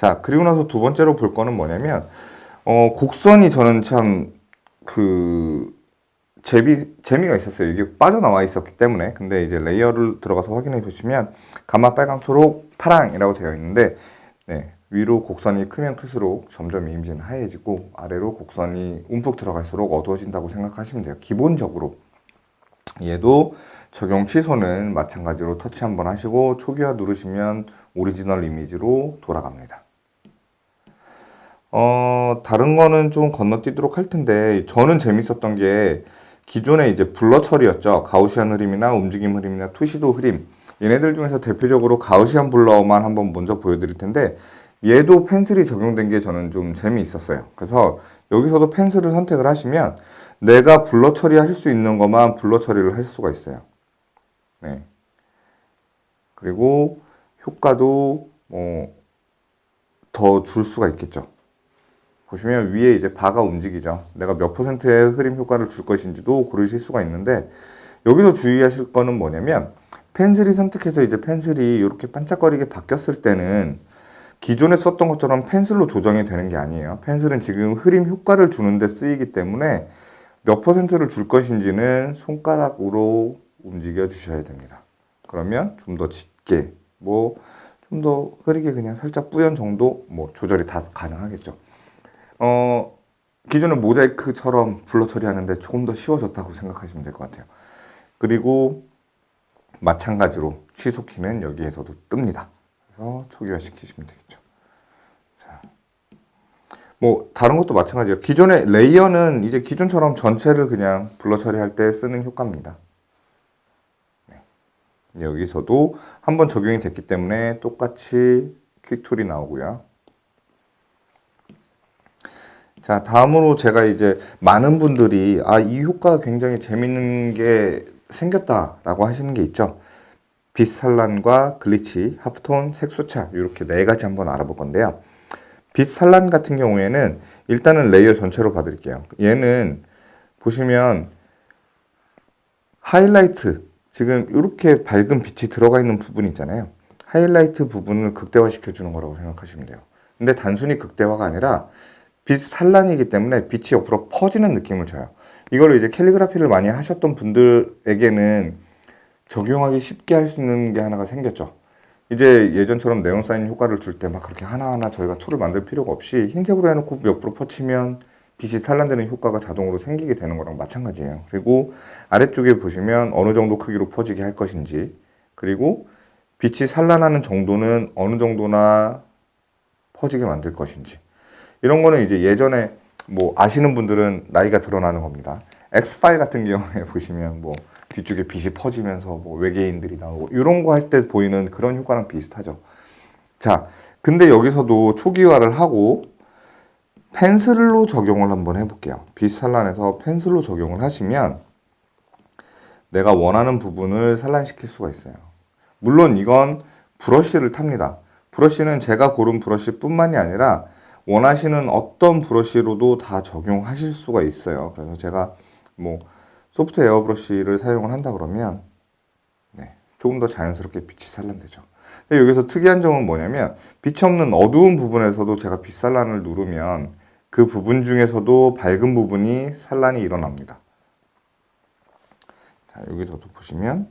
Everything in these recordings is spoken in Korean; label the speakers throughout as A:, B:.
A: 자, 그리고 나서 두 번째로 볼 거는 뭐냐면, 곡선이 저는 참, 그, 재미가 있었어요. 이게 빠져나와 있었기 때문에. 근데 이제 레이어를 들어가서 확인해 보시면, 가마, 빨강, 초록, 파랑이라고 되어 있는데, 네, 위로 곡선이 크면 클수록 점점 이미지는 하얘지고, 아래로 곡선이 움푹 들어갈수록 어두워진다고 생각하시면 돼요. 기본적으로. 얘도 적용 취소는 마찬가지로 터치 한번 하시고, 초기화 누르시면 오리지널 이미지로 돌아갑니다. 다른 거는 좀 건너뛰도록 할 텐데, 저는 재밌었던 게, 기존에 이제 블러 처리였죠. 가우시안 흐림이나 움직임 흐림이나 투시도 흐림. 얘네들 중에서 대표적으로 가우시안 블러만 한번 먼저 보여드릴 텐데, 얘도 펜슬이 적용된 게 저는 좀 재미있었어요. 그래서 여기서도 펜슬을 선택을 하시면, 내가 블러 처리할 수 있는 것만 블러 처리를 할 수가 있어요. 네. 그리고 효과도 더 줄 수가 있겠죠. 보시면 위에 이제 바가 움직이죠. 내가 몇 퍼센트의 흐림 효과를 줄 것인지도 고르실 수가 있는데, 여기서 주의하실 거는 뭐냐면, 펜슬이 선택해서 이제 펜슬이 이렇게 반짝거리게 바뀌었을 때는 기존에 썼던 것처럼 펜슬로 조정이 되는 게 아니에요. 펜슬은 지금 흐림 효과를 주는데 쓰이기 때문에 몇 퍼센트를 줄 것인지는 손가락으로 움직여 주셔야 됩니다. 그러면 좀 더 짙게, 좀 더 흐리게 그냥 살짝 뿌연 정도 조절이 다 가능하겠죠. 기존의 모자이크처럼 블러 처리하는데 조금 더 쉬워졌다고 생각하시면 될 것 같아요. 그리고 마찬가지로 취소키는 여기에서도 뜹니다. 그래서 초기화 시키시면 되겠죠. 자, 다른 것도 마찬가지예요. 기존의 레이어는 이제 기존처럼 전체를 그냥 블러 처리할 때 쓰는 효과입니다. 네. 여기서도 한번 적용이 됐기 때문에 똑같이 퀵툴이 나오고요. 자, 다음으로 제가 이제 많은 분들이 이 효과가 굉장히 재밌는 게 생겼다라고 하시는 게 있죠. 빛 산란과 글리치, 하프톤, 색수차 이렇게 네 가지 한번 알아볼 건데요. 빛 산란 같은 경우에는 일단은 레이어 전체로 봐드릴게요. 얘는 보시면 하이라이트, 지금 이렇게 밝은 빛이 들어가 있는 부분 있잖아요. 하이라이트 부분을 극대화시켜 주는 거라고 생각하시면 돼요. 근데 단순히 극대화가 아니라 빛 산란이기 때문에 빛이 옆으로 퍼지는 느낌을 줘요. 이걸 이제 캘리그라피를 많이 하셨던 분들에게는 적용하기 쉽게 할 수 있는 게 하나가 생겼죠. 이제 예전처럼 네온사인 효과를 줄 때 막 그렇게 하나하나 저희가 툴을 만들 필요가 없이 흰색으로 해놓고 옆으로 퍼치면 빛이 산란되는 효과가 자동으로 생기게 되는 거랑 마찬가지예요. 그리고 아래쪽에 보시면 어느 정도 크기로 퍼지게 할 것인지, 그리고 빛이 산란하는 정도는 어느 정도나 퍼지게 만들 것인지, 이런 거는 이제 예전에 아시는 분들은 나이가 드러나는 겁니다. 엑스파일 같은 경우에 보시면 뒤쪽에 빛이 퍼지면서 외계인들이 나오고 이런 거 할 때 보이는 그런 효과랑 비슷하죠. 자, 근데 여기서도 초기화를 하고 펜슬로 적용을 한번 해볼게요. 빛 산란해서 펜슬로 적용을 하시면 내가 원하는 부분을 산란시킬 수가 있어요. 물론 이건 브러쉬를 탑니다. 브러쉬는 제가 고른 브러쉬뿐만이 아니라 원하시는 어떤 브러쉬로도 다 적용하실 수가 있어요. 그래서 제가 소프트 에어브러쉬를 사용을 한다 그러면 조금 더 자연스럽게 빛이 산란되죠. 근데 여기서 특이한 점은 뭐냐면 빛이 없는 어두운 부분에서도 제가 빛 산란을 누르면 그 부분 중에서도 밝은 부분이 산란이 일어납니다. 자, 여기서도 보시면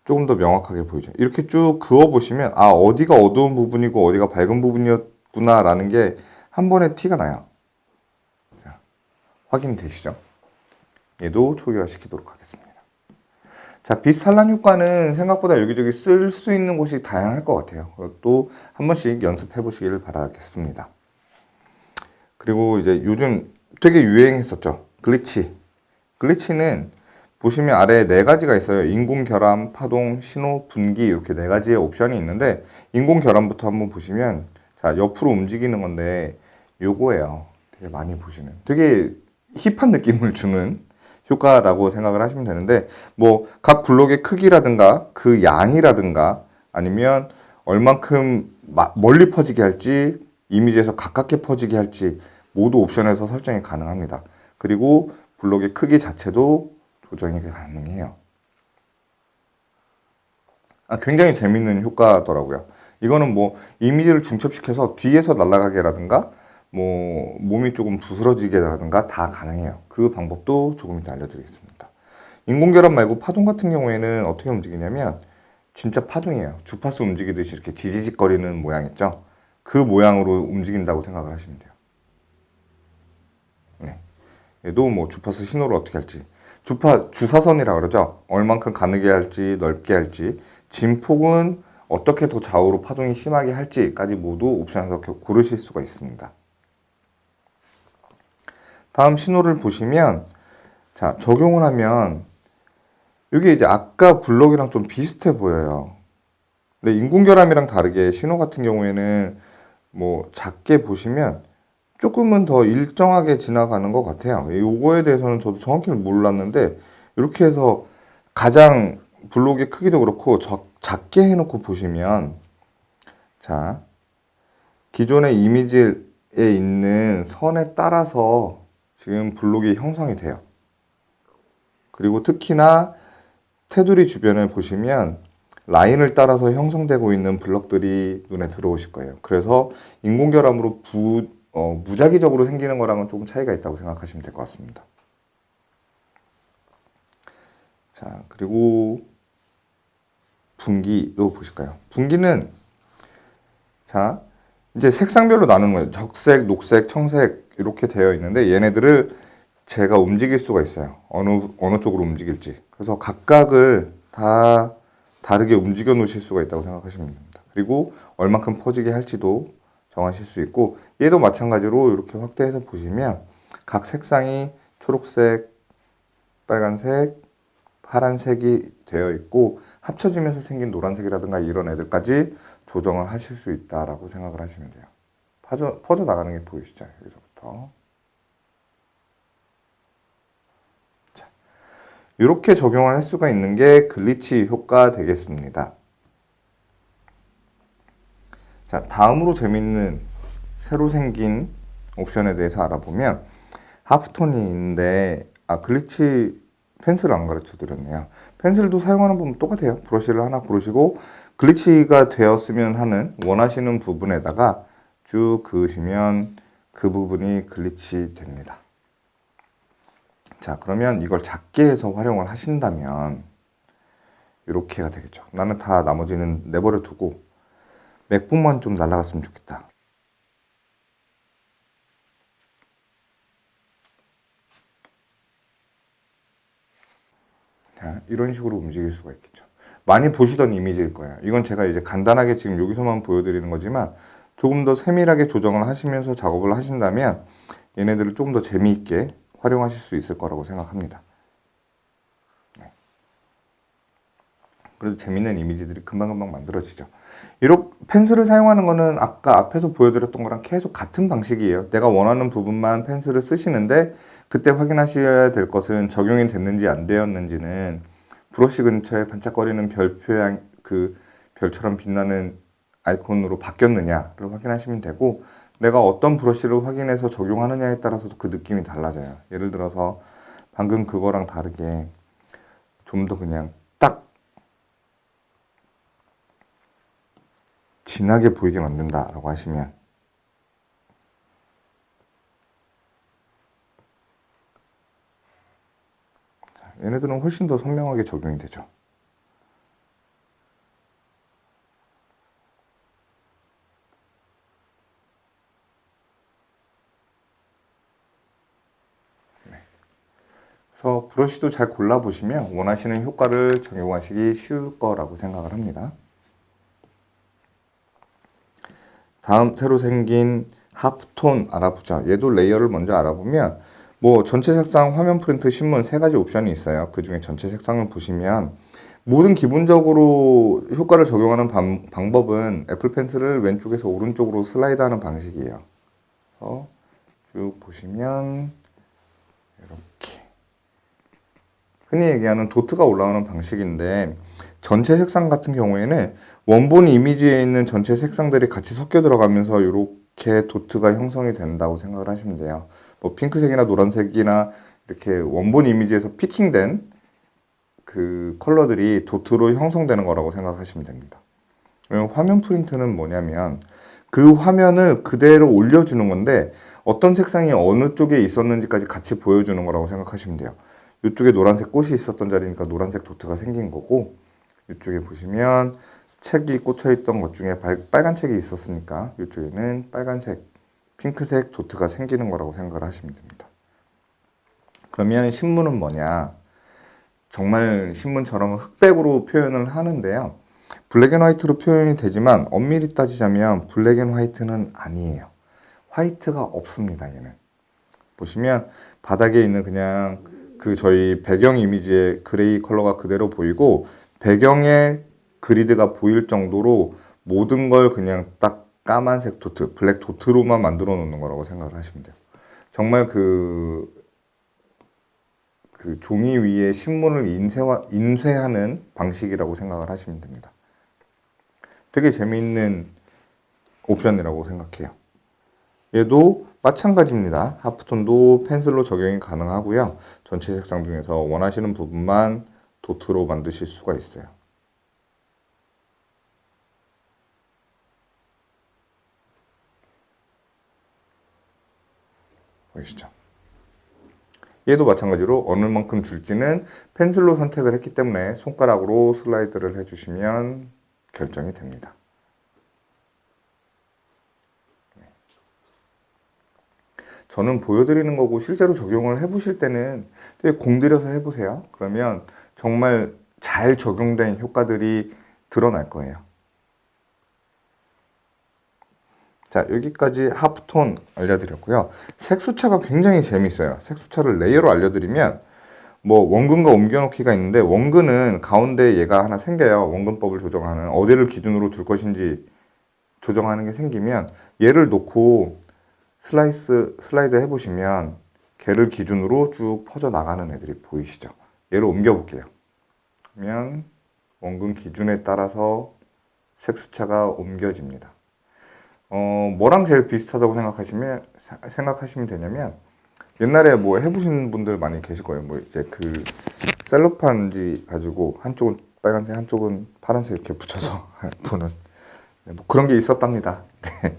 A: 조금 더 명확하게 보이죠. 이렇게 쭉 그어 보시면 어디가 어두운 부분이고 어디가 밝은 부분이었구나 라는 게 한 번에 티가 나요. 자, 확인되시죠? 얘도 초기화 시키도록 하겠습니다. 자, 빛 산란 효과는 생각보다 여기저기 쓸 수 있는 곳이 다양할 것 같아요. 그것도 한 번씩 연습해 보시기를 바라겠습니다. 그리고 이제 요즘 되게 유행했었죠. 글리치. 글리치는 보시면 아래에 네 가지가 있어요. 인공 결함, 파동, 신호, 분기 이렇게 네 가지의 옵션이 있는데 인공 결함부터 한번 보시면 자, 옆으로 움직이는 건데 요거예요. 되게 많이 보시는. 되게 힙한 느낌을 주는 효과라고 생각을 하시면 되는데 각 블록의 크기라든가 그 양이라든가 아니면 얼만큼 멀리 퍼지게 할지 이미지에서 가깝게 퍼지게 할지 모두 옵션에서 설정이 가능합니다. 그리고 블록의 크기 자체도 조정이 가능해요. 굉장히 재밌는 효과더라고요. 이거는 뭐 이미지를 중첩시켜서 뒤에서 날아가게라든가 뭐 몸이 조금 부스러지게라든가 다 가능해요. 그 방법도 조금 이따 알려드리겠습니다. 인공결합 말고 파동 같은 경우에는 어떻게 움직이냐면 진짜 파동이에요. 주파수 움직이듯이 이렇게 지지직거리는 모양 있죠? 그 모양으로 움직인다고 생각을 하시면 돼요. 네. 얘도 뭐 주파수 신호를 어떻게 할지. 주사선이라 그러죠? 얼만큼 가늘게 할지, 넓게 할지, 진폭은 어떻게 더 좌우로 파동이 심하게 할지까지 모두 옵션에서 고르실 수가 있습니다. 다음 신호를 보시면, 자, 적용을 하면, 이게 이제 아까 블록이랑 좀 비슷해 보여요. 근데 인공결함이랑 다르게 신호 같은 경우에는 뭐 작게 보시면 조금은 더 일정하게 지나가는 것 같아요. 요거에 대해서는 저도 정확히는 몰랐는데 이렇게 해서 가장 블록의 크기도 그렇고 작게 해놓고 보시면 자 기존의 이미지에 있는 선에 따라서 지금 블록이 형성이 돼요. 그리고 특히나 테두리 주변을 보시면 라인을 따라서 형성되고 있는 블럭들이 눈에 들어오실 거예요. 그래서 인공결함으로 무작위적으로 생기는 거랑은 조금 차이가 있다고 생각하시면 될 것 같습니다. 자, 그리고 분기도 보실까요? 분기는 자, 이제 색상별로 나누는 거예요. 적색, 녹색, 청색 이렇게 되어 있는데 얘네들을 제가 움직일 수가 있어요. 어느 쪽으로 움직일지. 그래서 각각을 다 다르게 움직여 놓으실 수가 있다고 생각하시면 됩니다. 그리고 얼만큼 퍼지게 할지도 정하실 수 있고 얘도 마찬가지로 이렇게 확대해서 보시면 각 색상이 초록색, 빨간색, 파란색이 되어 있고 합쳐지면서 생긴 노란색이라든가 이런 애들까지 조정을 하실 수 있다라고 생각을 하시면 돼요. 퍼져 나가는 게 보이시죠? 여기서부터. 자, 이렇게 적용을 할 수가 있는 게 글리치 효과 되겠습니다. 자, 다음으로 재밌는 새로 생긴 옵션에 대해서 알아보면 하프톤이 있는데 글리치 펜슬을 안 가르쳐 드렸네요. 펜슬도 사용하는 부분 똑같아요. 브러쉬를 하나 고르시고 글리치가 되었으면 하는 원하시는 부분에다가 쭉 그으시면 그 부분이 글리치 됩니다. 자, 그러면 이걸 작게 해서 활용을 하신다면 이렇게가 되겠죠. 나는 다 나머지는 내버려 두고 맥북만 좀 날아갔으면 좋겠다. 자, 이런 식으로 움직일 수가 있겠죠. 많이 보시던 이미지일 거예요. 이건 제가 이제 간단하게 지금 여기서만 보여드리는 거지만 조금 더 세밀하게 조정을 하시면서 작업을 하신다면 얘네들을 조금 더 재미있게 활용하실 수 있을 거라고 생각합니다. 네. 그래도 재밌는 이미지들이 금방금방 만들어지죠. 이렇게 펜슬을 사용하는 거는 아까 앞에서 보여드렸던 거랑 계속 같은 방식이에요. 내가 원하는 부분만 펜슬을 쓰시는데 그때 확인하셔야 될 것은 적용이 됐는지 안 되었는지는 브러쉬 근처에 반짝거리는 별표양 그 별처럼 빛나는 아이콘으로 바뀌었느냐를 확인하시면 되고 내가 어떤 브러쉬를 확인해서 적용하느냐에 따라서도 그 느낌이 달라져요. 예를 들어서 방금 그거랑 다르게 좀 더 그냥 딱 진하게 보이게 만든다라고 하시면 얘네들은 훨씬 더 선명하게 적용이 되죠. 그래서 브러쉬도 잘 골라보시면 원하시는 효과를 적용하시기 쉬울 거라고 생각을 합니다. 다음 새로 생긴 하프톤 알아보자. 얘도 레이어를 먼저 알아보면 뭐 전체 색상, 화면 프린트, 신문 세 가지 옵션이 있어요. 그 중에 전체 색상을 보시면 모든 기본적으로 효과를 적용하는 방법은 애플 펜슬을 왼쪽에서 오른쪽으로 슬라이드하는 방식이에요. 그래서 쭉 보시면 이렇게 흔히 얘기하는 도트가 올라오는 방식인데 전체 색상 같은 경우에는 원본 이미지에 있는 전체 색상들이 같이 섞여 들어가면서 이렇게 도트가 형성이 된다고 생각을 하시면 돼요. 뭐 핑크색이나 노란색이나 이렇게 원본 이미지에서 피팅된 그 컬러들이 도트로 형성되는 거라고 생각하시면 됩니다. 그리고 화면 프린트는 뭐냐면 그 화면을 그대로 올려주는 건데 어떤 색상이 어느 쪽에 있었는지까지 같이 보여주는 거라고 생각하시면 돼요. 이쪽에 노란색 꽃이 있었던 자리니까 노란색 도트가 생긴 거고, 이쪽에 보시면 책이 꽂혀 있던 것 중에 빨간 책이 있었으니까 이쪽에는 빨간색, 핑크색 도트가 생기는 거라고 생각을 하시면 됩니다. 그러면 신문은 뭐냐? 정말 신문처럼 흑백으로 표현을 하는데요. 블랙 앤 화이트로 표현이 되지만 엄밀히 따지자면 블랙 앤 화이트는 아니에요. 화이트가 없습니다, 얘는. 보시면 바닥에 있는 그냥 그 저희 배경 이미지의 그레이 컬러가 그대로 보이고 배경에 그리드가 보일 정도로 모든 걸 그냥 딱 까만색 도트, 블랙 도트로만 만들어 놓는 거라고 생각을 하시면 돼요. 정말 그 종이 위에 신문을 인쇄하는 방식이라고 생각을 하시면 됩니다. 되게 재미있는 옵션이라고 생각해요. 얘도 마찬가지입니다. 하프톤도 펜슬로 적용이 가능하고요. 전체 색상 중에서 원하시는 부분만 도트로 만드실 수가 있어요. 보이시죠? 얘도 마찬가지로 어느 만큼 줄지는 펜슬로 선택을 했기 때문에 손가락으로 슬라이드를 해주시면 결정이 됩니다. 저는 보여드리는 거고 실제로 적용을 해보실 때는 되게 공들여서 해보세요. 그러면 정말 잘 적용된 효과들이 드러날 거예요. 자, 여기까지 하프톤 알려드렸고요. 색수차가 굉장히 재밌어요. 색수차를 레이어로 알려드리면 뭐 원근과 옮겨놓기가 있는데 원근은 가운데 얘가 하나 생겨요. 원근법을 조정하는 어디를 기준으로 둘 것인지 조정하는 게 생기면 얘를 놓고 슬라이드 해보시면 걔를 기준으로 쭉 퍼져 나가는 애들이 보이시죠? 얘를 옮겨 볼게요. 그러면 원근 기준에 따라서 색수차가 옮겨집니다. 뭐랑 제일 비슷하다고 생각하시면 되냐면 옛날에 뭐 해보신 분들 많이 계실 거예요. 뭐 이제 그 셀로판지 가지고 한쪽은 빨간색, 한쪽은 파란색 이렇게 붙여서 보는 뭐 그런 게 있었답니다. 네.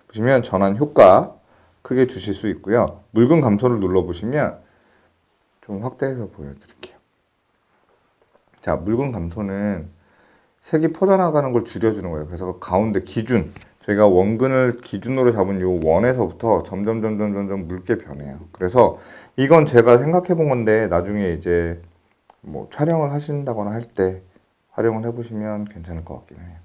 A: 보시면 전환 효과 크게 주실 수 있고요. 묽은 감소를 눌러보시면 좀 확대해서 보여드릴게요. 자, 묽은 감소는 색이 퍼져나가는 걸 줄여주는 거예요. 그래서 가운데 기준, 저희가 원근을 기준으로 잡은 요 원에서부터 점점 묽게 변해요. 그래서 이건 제가 생각해 본 건데 나중에 이제 뭐 촬영을 하신다거나 할 때 활용을 해보시면 괜찮을 것 같긴 해요.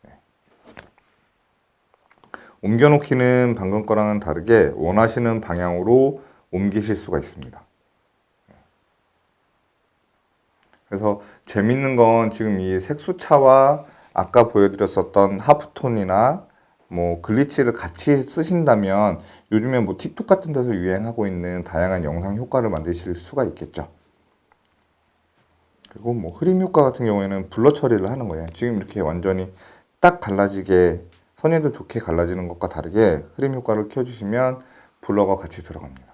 A: 네. 옮겨놓기는 방금 거랑은 다르게 원하시는 방향으로 옮기실 수가 있습니다. 그래서 재밌는 건 지금 이 색수차와 아까 보여드렸었던 하프톤이나 뭐 글리치를 같이 쓰신다면 요즘에 뭐 틱톡 같은 데서 유행하고 있는 다양한 영상 효과를 만드실 수가 있겠죠. 그리고 뭐 흐림 효과 같은 경우에는 블러 처리를 하는 거예요. 지금 이렇게 완전히 딱 갈라지게 선에도 좋게 갈라지는 것과 다르게 흐림 효과를 켜주시면 블러가 같이 들어갑니다.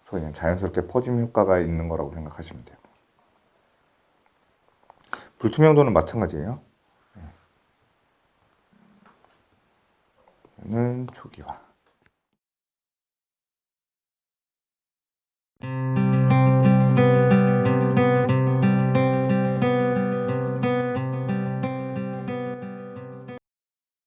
A: 그래서 그냥 자연스럽게 퍼짐 효과가 있는 거라고 생각하시면 돼요. 불투명도는 마찬가지예요. 는 초기화.